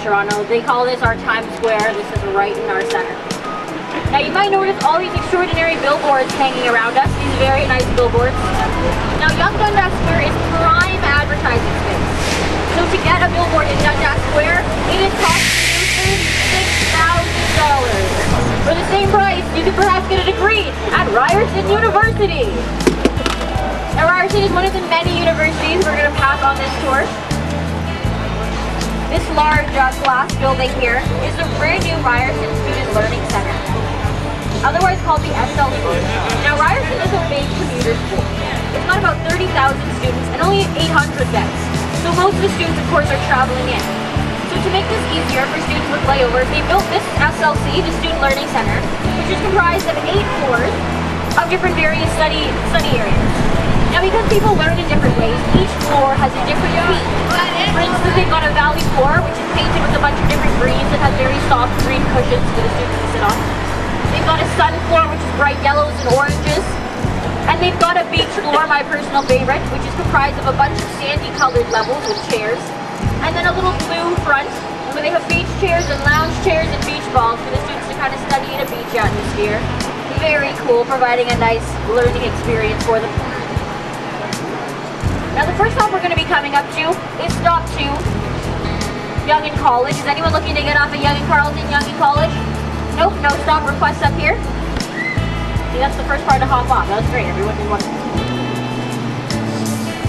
Toronto. They call this our Times Square. This is right in our center. Now you might notice all these extraordinary billboards hanging around us, these very nice billboards. Now Yonge Dundas Square is prime advertising space. So to get a billboard in Dundas Square, it is costing you $36,000. For the same price, you could perhaps get a degree at Ryerson University. Now Ryerson is one of the many universities we're going to pass on this tour. This large glass building here is the brand new Ryerson Student Learning Center, otherwise called the SLC. Now Ryerson is a big commuter school. It's got about 30,000 students and only 800 beds. So most of the students, of course, are traveling in. So to make this easier for students with layovers, they built this SLC, the Student Learning Center, which is comprised of 8 floors of different various study areas. Now because people learn in different ways, each floor has a different theme. For instance, they've got a valley floor, which is painted with a bunch of different greens and has very soft green cushions for the students to sit on. They've got a sun floor, which is bright yellows and oranges. And they've got a beach floor, my personal favorite, which is comprised of a bunch of sandy-colored levels with chairs. And then a little blue front, where they have beach chairs and lounge chairs and beach balls for the students to kind of study in a beach atmosphere. Very cool, providing a nice learning experience for them. Now the first stop we're going to be coming up to is stop 2, Yonge and College. Is anyone looking to get off at Yonge and Carleton, Yonge and College? Nope, no stop requests up here. See, that's the first part to hop off. That was great, everyone did one.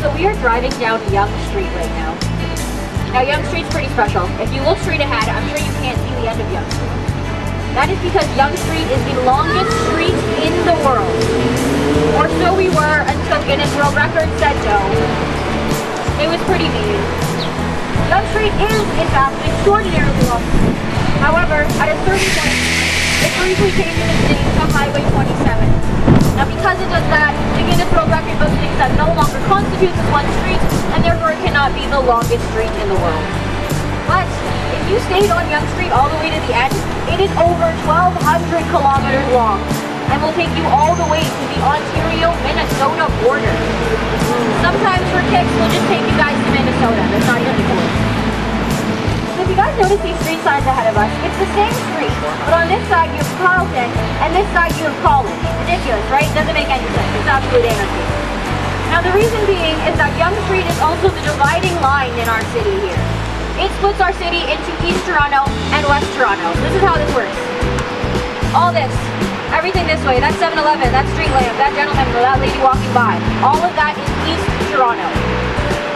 So we are driving down Yonge Street right now. Now Yonge Street's pretty special. If you look straight ahead, I'm sure you can't see the end of Yonge Street. That is because Yonge Street is the longest street in the world. Or so we were until Guinness World Records said so. It was pretty neat. Yonge Street is, in fact, an extraordinarily long street. However, at a certain point, it briefly changes its name to Highway 27. Now because it does that, the Guinness World Record book thinks that no longer constitutes as one street, and therefore it cannot be the longest street in the world. But if you stayed on Yonge Street all the way to the end, it is over 1,200 kilometers long and will take you all the way to the Ontario-Minnesota border. Sometimes for kicks, we'll just take you guys to Minnesota. That's not even cool. So if you guys notice these street signs ahead of us, it's the same street, but on this side you have Carleton, and this side you have College. Ridiculous, right? Doesn't make any sense. It's absolute anarchy. Now the reason being is that Yonge Street is also the dividing line in our city here. It splits our city into East Toronto and West Toronto. This is how this works. All this, everything this way, that 7-Eleven, that street lamp, that gentleman or that lady walking by, all of that is East Toronto.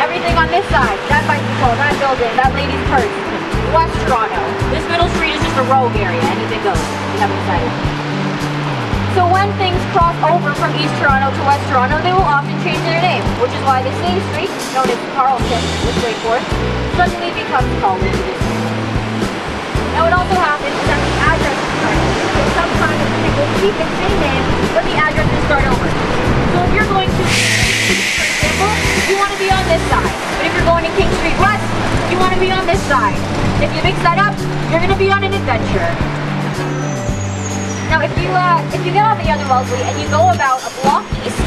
Everything on this side, that bicycle, that building, that lady's purse, West Toronto. This middle street is just a rogue area, anything goes. You haven't decided. So when things cross over from East Toronto to West Toronto, they will often change their name, which is why the same street, known as Carleton, this way forth, suddenly becomes College. Now it also happens that the addresses start over. So sometimes it will keep its same name, but the addresses start over. So if you're going to for example, you want to be on this side. But if you're going to King Street West, you want to be on this side. If you mix that up, you're going to be on an adventure. Now if you get off at Yonge and Wellesley and you go about a block east,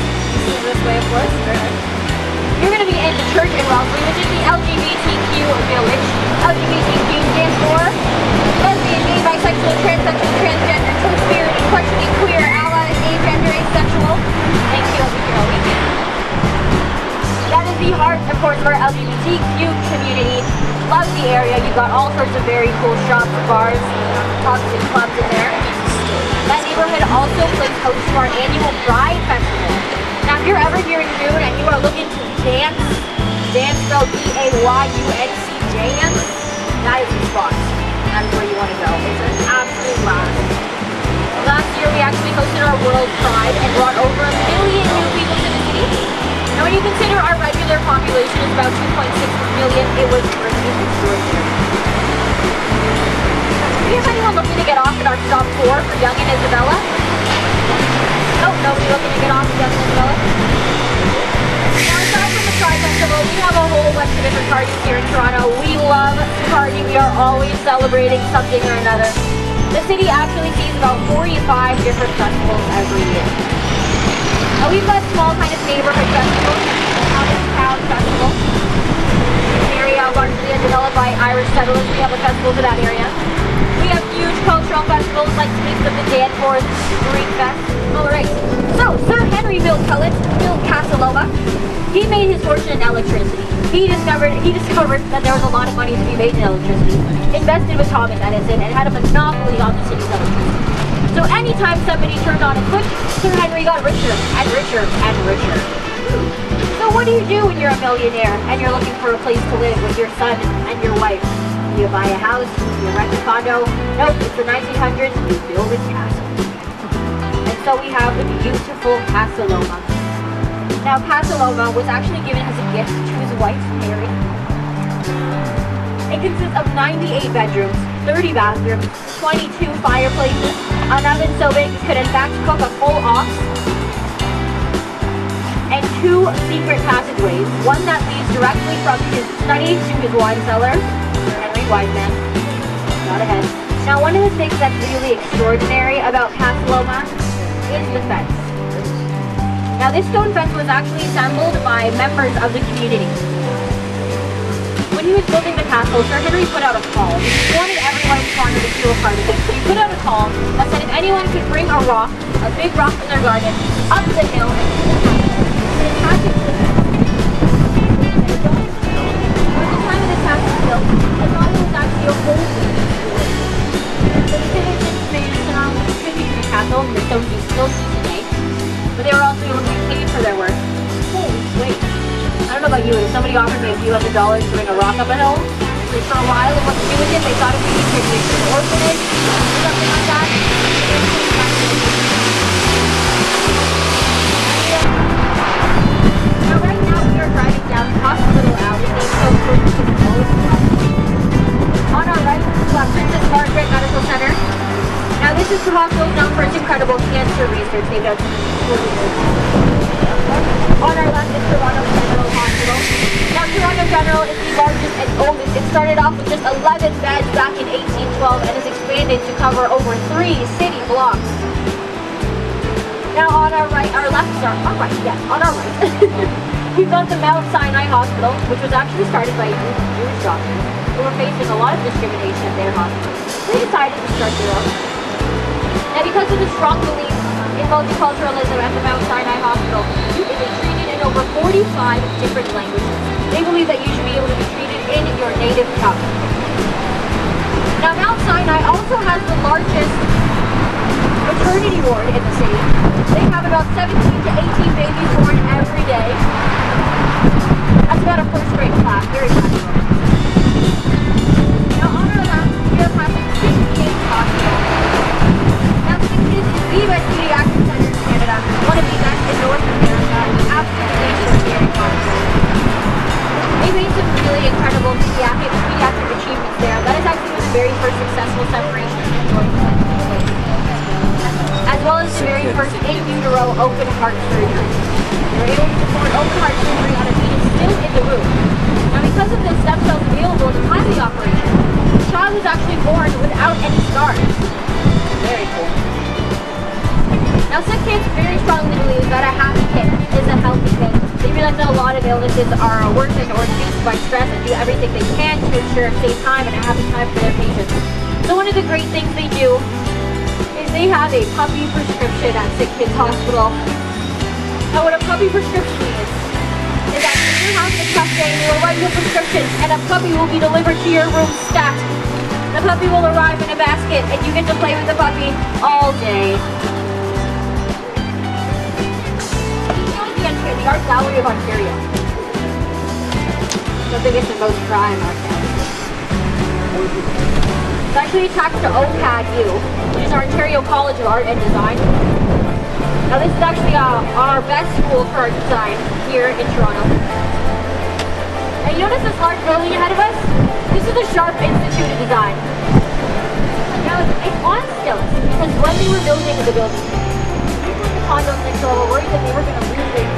this way of course, you're going to be in the church in Wellesley, which is the LGBTQ village. LGBTQ stands for lesbian, gay, bisexual, transsexual, transgender, two-spirit, questioning, queer, ally, agender, asexual. Thank you, I'll be here all week. That is the heart, of course, of our LGBTQ community. Love the area. You've got all sorts of very cool shops, bars, pubs, and clubs in there. That neighborhood also plays host to our annual Pride Festival. Now, if you're ever here in June and you are looking to dance spelled D-A-Y-U-N-C, dance, that is the spot. That is where you want to go. It's an absolute blast. Last year, we actually hosted our World Pride and brought over 1 million new people to the city. Now, when you consider our regular population is about 2.6 million, it was pretty extraordinary. Do you have anyone looking to get off at our stop 4 for Yonge and Isabella? Nope, nobody looking to get off at Yonge and Isabella. Now, aside from the Pride Festival, we have a whole bunch of different parties here in Toronto. We love to party. We are always celebrating something or another. The city actually sees about 45 different festivals every year. Now, we've got small kind of neighborhood festivals, out of town festivals. An area largely developed by Irish settlers. We have a festival festivals in that area. We have huge cultural festivals like Taste of the Danforth, Greek Fest. Alright, so Sir Henry built Casa Loma. He made his fortune in electricity. He discovered that there was a lot of money to be made in electricity. Invested with Thomas Edison and had a monopoly on the city's electricity. So anytime somebody turned on a switch, Sir Henry got richer and richer and richer. So what do you do when you're a millionaire and you're looking for a place to live with your son and your wife? Do you buy a house? Do you rent a condo? Nope, it's the 1900s, you build a castle. And so we have the beautiful Casa Loma. Now Casa Loma was actually given as a gift to his wife, Mary. It consists of 98 bedrooms, 30 bathrooms, 22 fireplaces, an oven so big it could in fact cook a full ox, and 2 secret passageways, one that leads directly from his study to his wine cellar. Sir Henry Wiseman, not ahead. Now one of the things that's really extraordinary about Casa Loma is the fence. Now this stone fence was actually assembled by members of the community. When he was building the castle, Sir Henry put out a call. He wanted everyone in Toronto to feel a part of it. So he put out a call that said if anyone could bring a rock, a big rock from their garden, up the hill and to the castle, and attach it to the fence. At the time of this castle built, the garden was actually a whole thing. So the citizens made some tribute to the castle, and they're still today. But they were also able to be paid for their work. Holy sweet. I don't know about you, if somebody offered me a few $100 to bring a rock up a hill, for a while and what to do with it, they thought it would be contributed to an orphanage or something like that. Now right now we are driving down Hospital Alley, named so close to the most. On our right, we have Princess Margaret Medical Center. Now this is the hospital known for its incredible cancer research. They've done on our left is Toronto General Hospital. Now Toronto General is the largest and oldest. It started off with just 11 beds back in 1812 and has expanded to cover over 3 city blocks. Now on our right, on our right, we've got the Mount Sinai Hospital, which was actually started by Jewish doctors who were facing a lot of discrimination at their hospital. They decided to start their own. Now because of the strong belief in multiculturalism at the Mount Sinai Hospital, you can be treated in over 45 different languages. They believe that you should be able to be treated in your native tongue. Now Mount Sinai also has the largest maternity ward in the city. They have about 17 to 18 babies born every day. That's about a first grade class, very fast. Now on our left, we are passing St. Kitts Hospital. Now St. Kitts is the best pediatric center in Canada, one of the best in North America, absolutely extraordinary hospital. They made some really incredible pediatric achievements there. That is actually the very first successful separation of joint, as well as the very first in utero open heart surgery. They were able to perform open heart surgery on a fetus still in the womb. Now because of the stem cells available at the time of the operation, the child was actually born without any scars. Very cool. Now St. Kitts very strongly believes that a happy kid is a healthy kid. They realize that a lot of illnesses are worsened or induced by stress and do everything they can to ensure a safe time and a happy time for their patients. So one of the great things they do is they have a puppy prescription at St. Kitts Hospital. Now what a puppy prescription is that if you're having a tough day, you will write your prescription and a puppy will be delivered to your room stacked. The puppy will arrive in a basket and you get to play with the puppy all day. The Art Gallery of Ontario. The biggest and most prime art gallery. It's actually attached to OCAD-U, which is our Ontario College of Art and Design. Now this is actually our best school for art design here in Toronto. Now you notice this large building ahead of us? This is the Sharp Institute of Design. Now it's on stilts because when they were building the building, people in the condos next door were worried that they were going to lose their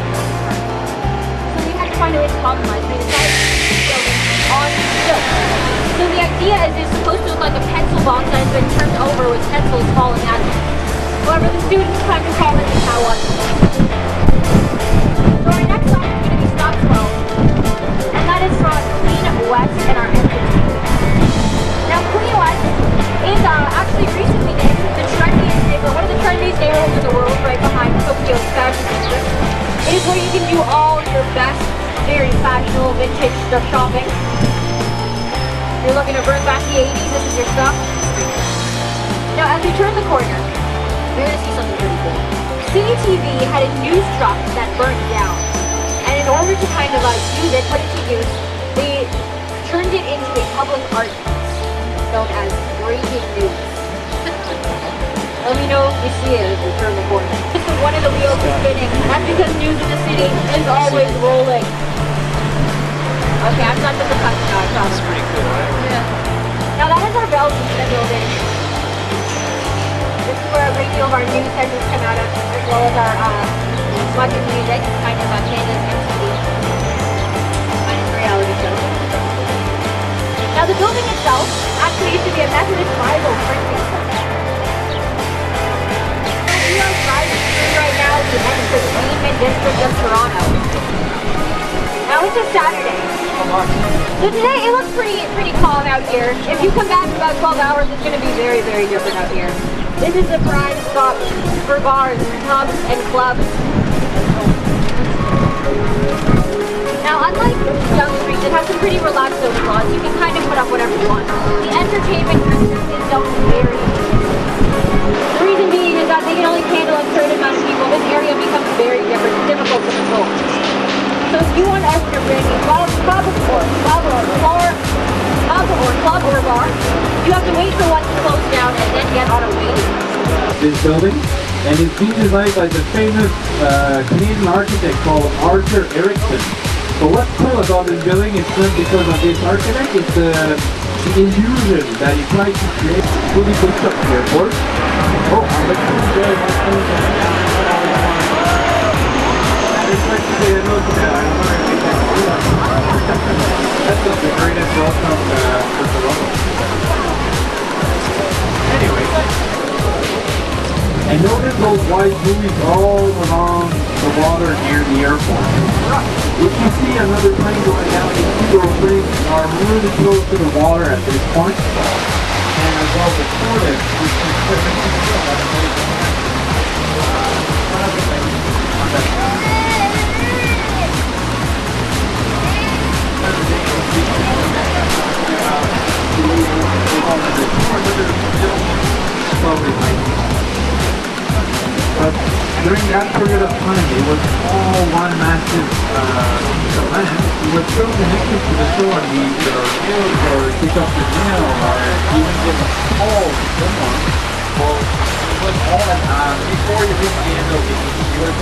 find a way to compromise. We decided to keep the building on stilts. So the idea is it's supposed to look like a pencil box that has been turned over with pencils falling out of it. However, the students kind of call it how on. So our next song is going to be Stop 12, and that is from Clean West and our entrance. Now very fashionable vintage stuff shopping. If you're looking to bring back the 80s, this is your stuff. Now, as we turn the corner, you're gonna see something pretty cool. City TV had a news truck that burnt down, and in order to kind of use it, put it to use, they turned it into a public art piece known as breaking news. Let me know if you see it as we turn the corner. One of the wheels is spinning. That's because news in the city is always rolling. Okay, I'm done with the cuts now. That's pretty cool, right? Yeah. Now that is our Belgian building. This is where a great deal of our news segments come out of, as well as our watching music, kind of Canada's MTV. Minus reality show. Now the building itself actually used to be a Methodist Bible printing center. We are driving through right now the entertainment district of Toronto. Now it's a Saturday. So today it looks pretty calm out here. If you come back in about 12 hours, it's going to be very, very different out here. This is the prime stop for bars, pubs, and clubs. Now, unlike Young Street, it has some pretty relaxed social laws. You can kind of put up whatever you want. The entertainment district is known very. The reason being is that they can only handle a certain amount of people. This area becomes very difficult to control. So if you want us to bring a club or bar, you have to wait for one to close down and then get on a waiting list. This building, and it's been designed by the famous Canadian architect called Arthur Erickson. So what's cool about this building is not because of this architect, it's the illusion that he tried to create. Fully booked up the airport. Oh, I'm looking very much. I'd like to say hello to that. I don't know if we can do that. That's just the greatest welcome for Toronto. Anyway. And notice those white buoys all along the water near the airport. If you see another plane going down, you see those things are really close to the water at this point. And as well the tortoise, which is but during that period of time, it was all one massive piece of land. It was so connected to the shore, needs or hills or pick up the mail or even get a call to someone. Well, it was all before you reach the end of it. You were